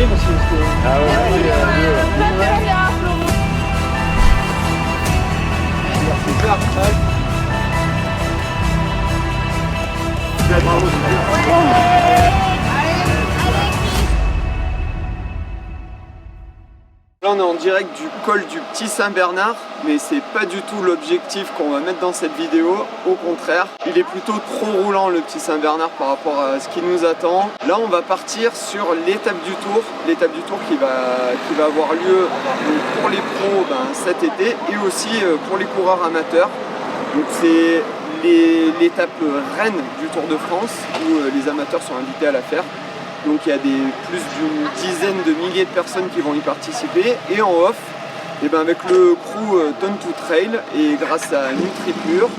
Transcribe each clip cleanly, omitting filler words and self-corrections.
arrive aussi. Ah Là on est en direct du col du Petit Saint-Bernard, mais c'est pas du tout l'objectif qu'on va mettre dans cette vidéo, au contraire. Il est plutôt trop roulant le Petit Saint-Bernard par rapport à ce qui nous attend. Là on va partir sur l'étape du Tour qui va avoir lieu donc, pour les pros cet été et aussi pour les coureurs amateurs. Donc c'est l'étape reine du Tour de France où les amateurs sont invités à la faire. Donc il y a plus d'une dizaine de milliers de personnes qui vont y participer. Et en off, avec le crew Ton to Trail et grâce à NutriPure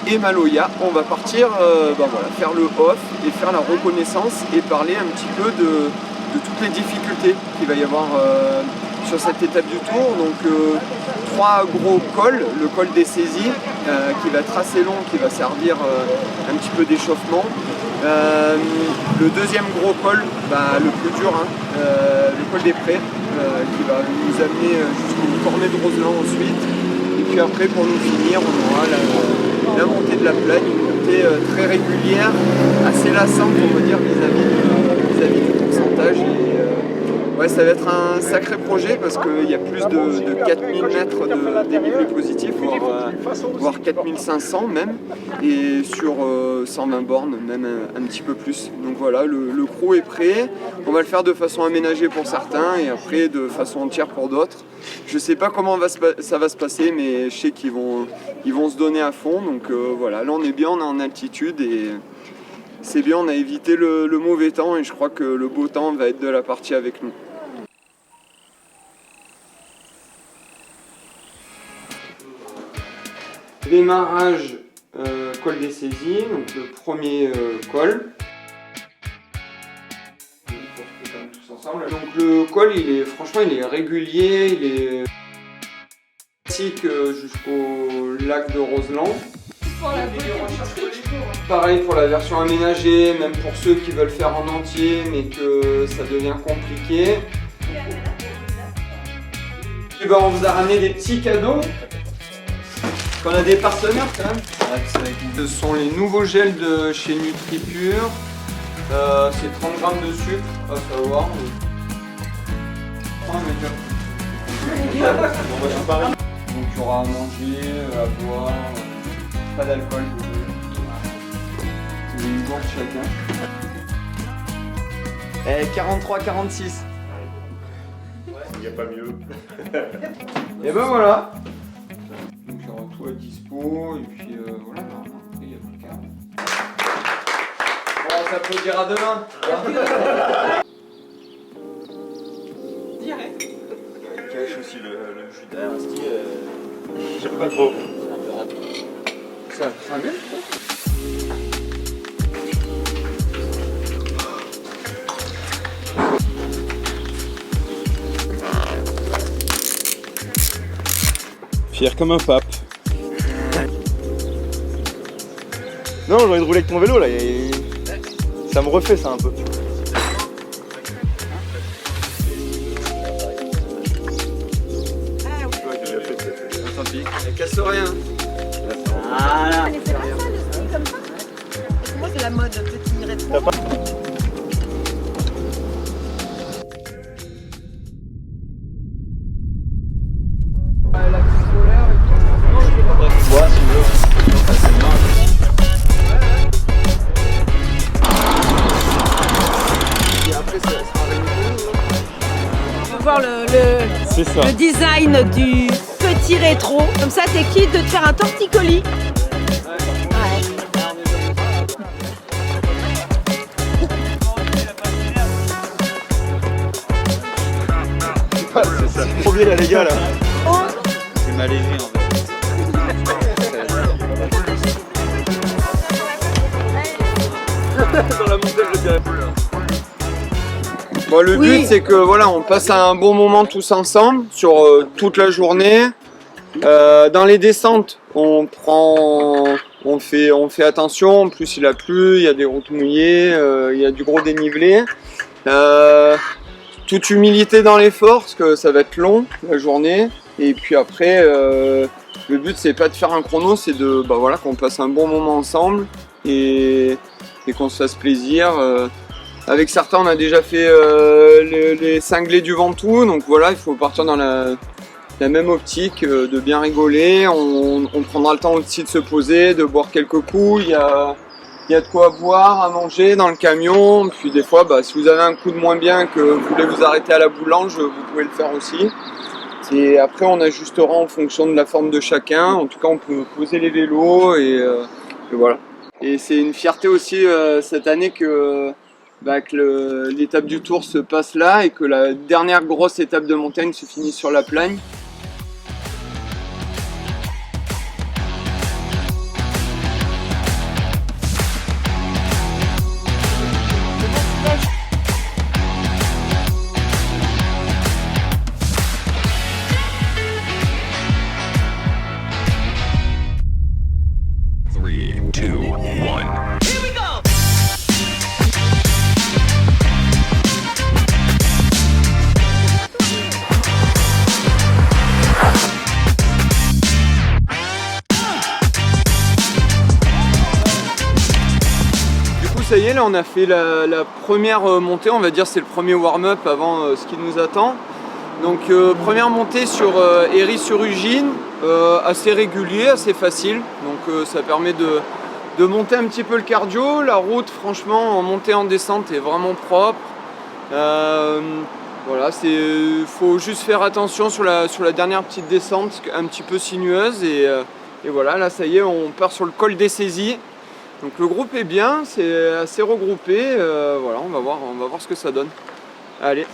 et Maloya, on va partir faire le off et faire la reconnaissance et parler un petit peu de toutes les difficultés qu'il va y avoir sur cette étape du Tour. Donc 3 gros cols, le col des Saisies qui va être assez long, qui va servir un petit peu d'échauffement. Le deuxième gros col, le plus dur, le col des Prés, qui va nous amener jusqu'au Cornet de Roseland ensuite. Et puis après, pour nous finir, on aura la montée de la Plagne, une montée très régulière, assez lassante, on va dire, vis-à-vis du pourcentage. Ouais, ça va être un sacré projet parce qu'il y a plus de 4000 mètres de dénivelé positif, voire 4500 même, et sur 120 bornes, même un petit peu plus. Donc voilà, le crew est prêt. On va le faire de façon aménagée pour certains et après de façon entière pour d'autres. Je sais pas comment ça va se passer, mais je sais qu'ils vont se donner à fond. Donc voilà, là on est bien, on est en altitude et c'est bien, on a évité le mauvais temps et je crois que le beau temps va être de la partie avec nous. Démarrage col des Saisies, donc le premier col. Tous ensemble. Donc le col, franchement, il est régulier, il est classique jusqu'au lac de Roseland. Pareil pour la version aménagée, même pour ceux qui veulent faire en entier, mais que ça devient compliqué. Et on vous a ramené des petits cadeaux. On a des partenaires quand même. Ce sont les nouveaux gels de chez NutriPure. C'est 30 grammes de sucre, ça va voir. Donc il y aura à manger, à boire, pas d'alcool. C'est une gourde chacun. 43-46. Il n'y a pas mieux. Et ben voilà. Donc il y aura tout à dispo et puis voilà, après il n'y a plus qu'à. Bon, on s'applaudira demain. Direct. Il cache aussi le jus d'air, j'aime pas trop. Ça sera bien. Fier comme un pape. Non, j'ai envie de rouler avec ton vélo là. Ça me refait ça un peu. Tant pis, elle casse rien. Voilà. C'est pas ça le style comme ça. Moi c'est la mode petit rétro. Voir le design du petit rétro. Comme ça, t'es quitte de te faire un torticolis. C'est trop bien là les gars là. C'est mal léger en fait. Dans la montée, je dirais. Bon, le but c'est que voilà, on passe un bon moment tous ensemble sur toute la journée. Dans les descentes, on fait attention. En plus il a plu, il y a des routes mouillées, il y a du gros dénivelé. toute humilité dans l'effort, parce que ça va être long la journée. Et puis après, le but c'est pas de faire un chrono, c'est de voilà, qu'on passe un bon moment ensemble et qu'on se fasse plaisir. Avec certains, on a déjà fait les cinglés du Ventoux, donc voilà, il faut partir dans la même optique, de bien rigoler. On prendra le temps aussi de se poser, de boire quelques coups. Il y a de quoi boire, à manger dans le camion. Puis des fois, si vous avez un coup de moins bien, que vous voulez vous arrêter à la boulange, vous pouvez le faire aussi. Et après, on ajustera en fonction de la forme de chacun. En tout cas, on peut poser les vélos et voilà. Et c'est une fierté aussi cette année que l'étape du Tour se passe là et que la dernière grosse étape de montagne se finit sur la Plagne. Ça y est, là on a fait la première montée, on va dire c'est le premier warm-up avant ce qui nous attend. Donc première montée sur Héry-sur-Ugine, assez régulier, assez facile, donc ça permet de monter un petit peu le cardio. La route franchement en montée en descente est vraiment propre. Voilà, faut juste faire attention sur la dernière petite descente un petit peu sinueuse et voilà, là ça y est, on part sur le col des Saisies. Donc le groupe est bien, c'est assez regroupé, voilà, on va voir ce que ça donne. Allez.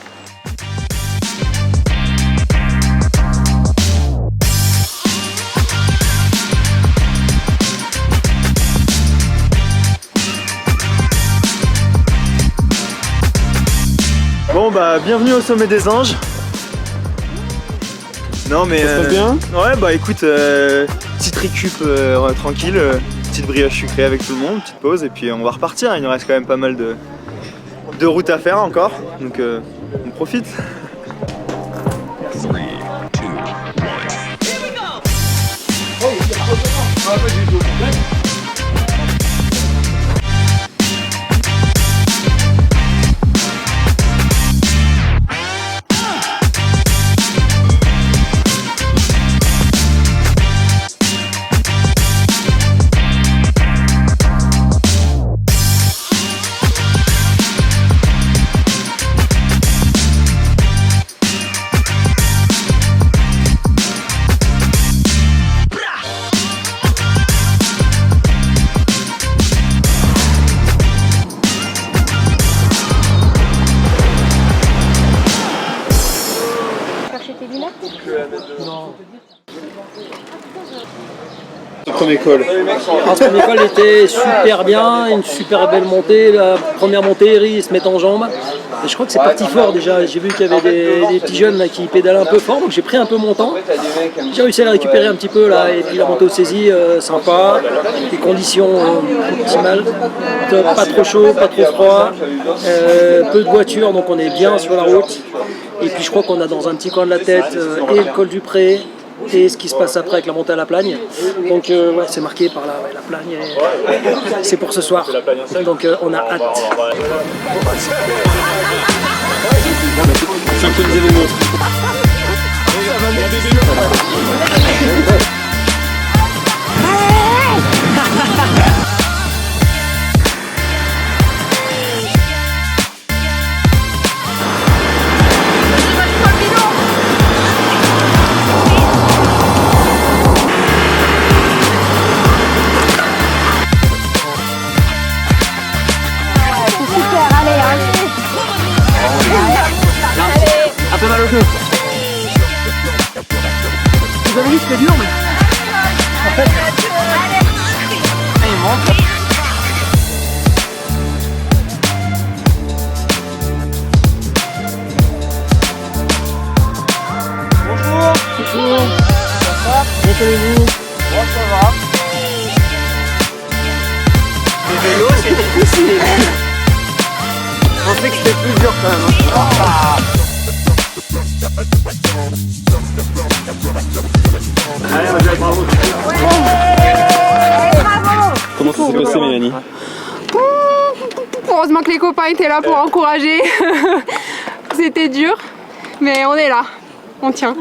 Bon bienvenue au sommet des Anges. Non mais... Ça se passe bien ? Ouais écoute, petite récup tranquille. Petite brioche sucrée avec tout le monde, petite pause et puis on va repartir. Il nous reste quand même pas mal de routes à faire encore, donc on profite. 3, 2, 1. Premier col. Le premier col était super bien, une super belle montée. La première montée, Héry se met en jambes. Et je crois que c'est parti fort déjà. J'ai vu qu'il y avait des petits jeunes là, qui pédalaient un peu fort, donc j'ai pris un peu mon temps. J'ai réussi à la récupérer un petit peu là, et puis la montée aux Saisies, sympa. Les conditions optimales. Pas trop chaud, pas trop froid. Peu de voitures, donc on est bien sur la route. Et puis je crois qu'on a dans un petit coin de la tête et le col du Pré. Et ce qui se passe après avec la montée à la Plagne. Donc ouais, c'est marqué par la Plagne. C'est pour ce soir. Donc on a hâte. Un peu mal au genou. Vous avez vu c'était dur mais... En fait... Il monte. Bonjour. Bonjour. Ça va? Comment allez-vous? Moi ça va. Les vélos c'est difficile. Je pensais que c'était plus dur quand même. Comment ça s'est passé, Mélanie? Heureusement que les copains étaient là pour encourager. C'était dur, mais on est là, on tient.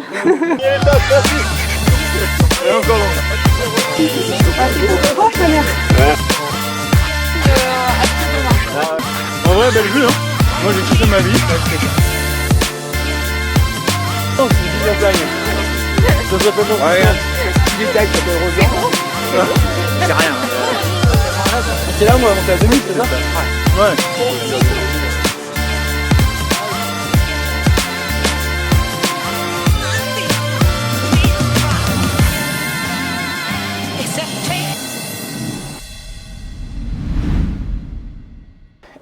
En vrai, belle vue, hein. Moi j'ai kiffé ma vie. Oh, c'est une montagne. Ça s'appelle non. Ouais, il est tac, ça s'appelle Rosa. C'est rien. C'est là, moi, on monté à 2000, c'est ça? Ouais.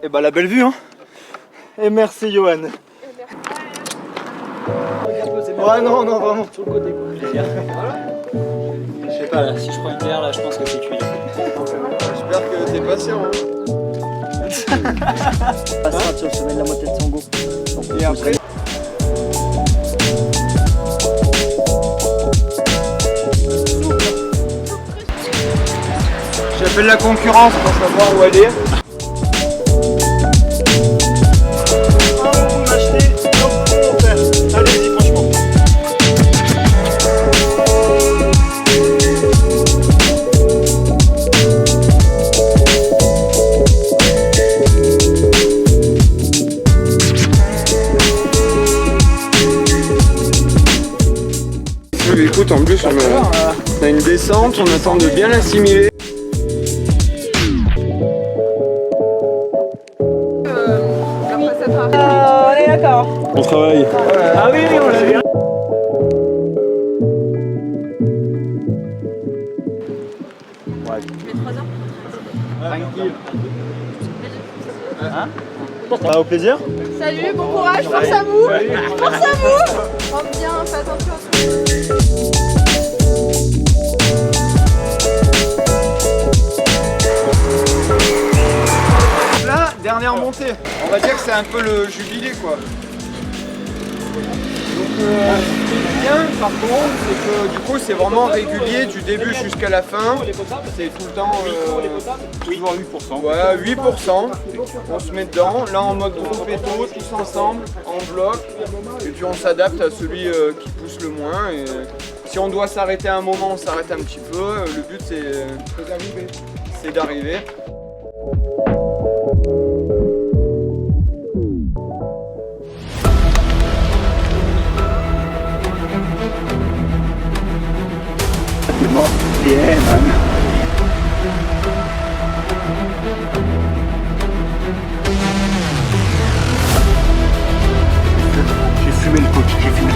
Et bah la belle vue, hein. Et merci Johan. Ouais, non, non, vraiment. Sur le côté, quoi. Je sais pas, là, si je prends une bière, là, je pense que c'est cuit. J'espère que t'es patient. Passera sur le sommet de la montée de Sango. Et après. J'appelle la concurrence pour savoir où aller. Allez-y, franchement. Écoute, en plus on a une descente, on attend de bien l'assimiler. On est d'accord. Bon travail. Ah oui, oui, on l'a vu. Ah, au plaisir. Salut, bon courage, force à vous. Force à vous. Rentre bien, fais attention. Là, dernière montée. On va dire que c'est un peu le jubilé quoi. Donc ce qui est bien par contre, c'est que du coup c'est vraiment régulier du début jusqu'à la fin. C'est tout le temps Toujours 8%. ouais, 8%. On se met dedans, là en mode groupe péto, tous ensemble, en bloc. Et puis on s'adapte à celui qui pousse le moins. Et si on doit s'arrêter un moment, on s'arrête un petit peu. Le but c'est d'arriver. J'ai fumé le coach, j'ai fumé.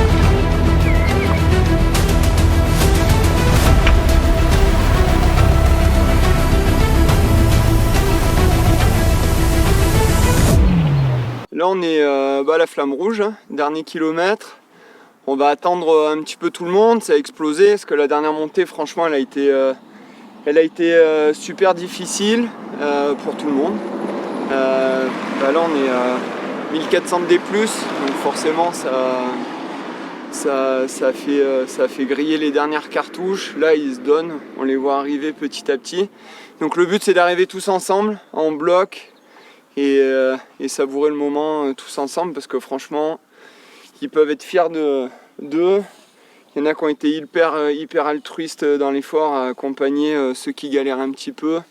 Là on est à la Flamme Rouge, hein, dernier kilomètre. On va attendre un petit peu tout le monde, ça a explosé parce que la dernière montée franchement elle a été super difficile pour tout le monde. Là on est à 1400 D+, donc forcément ça fait griller les dernières cartouches. Là ils se donnent, on les voit arriver petit à petit. Donc le but c'est d'arriver tous ensemble, en bloc, et savourer le moment tous ensemble parce que franchement ils peuvent être fiers d'eux. Il y en a qui ont été hyper altruistes dans l'effort à accompagner ceux qui galèrent un petit peu.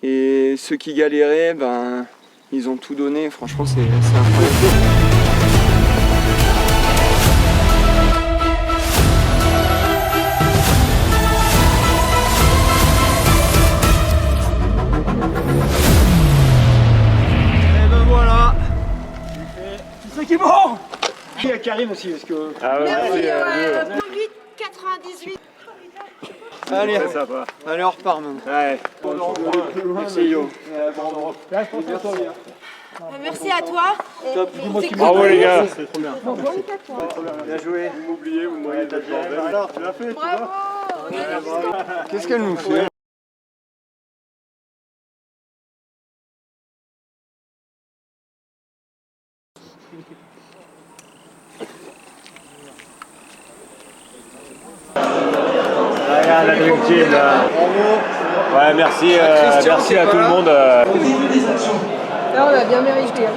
Et ceux qui galéraient, ben, ils ont tout donné. Franchement, c'est incroyable. Et ben voilà. C'est ça qui est bon. Il y a Karim aussi, parce que... Ah ouais, Merci, Johan. 98. Allez, allez, on repart maintenant. Ouais. Merci Yo. Merci à toi. Bravo les gars. C'est trop bien. Bien joué. Vous m'oubliez, vous me voyez d'être bordel. Alors, tu l'as fait, tu vois. Bravo. Qu'est-ce qu'elle nous fait? la Dream Team. Là. Ouais, merci, merci à tout le monde. Là, on a bien mérité.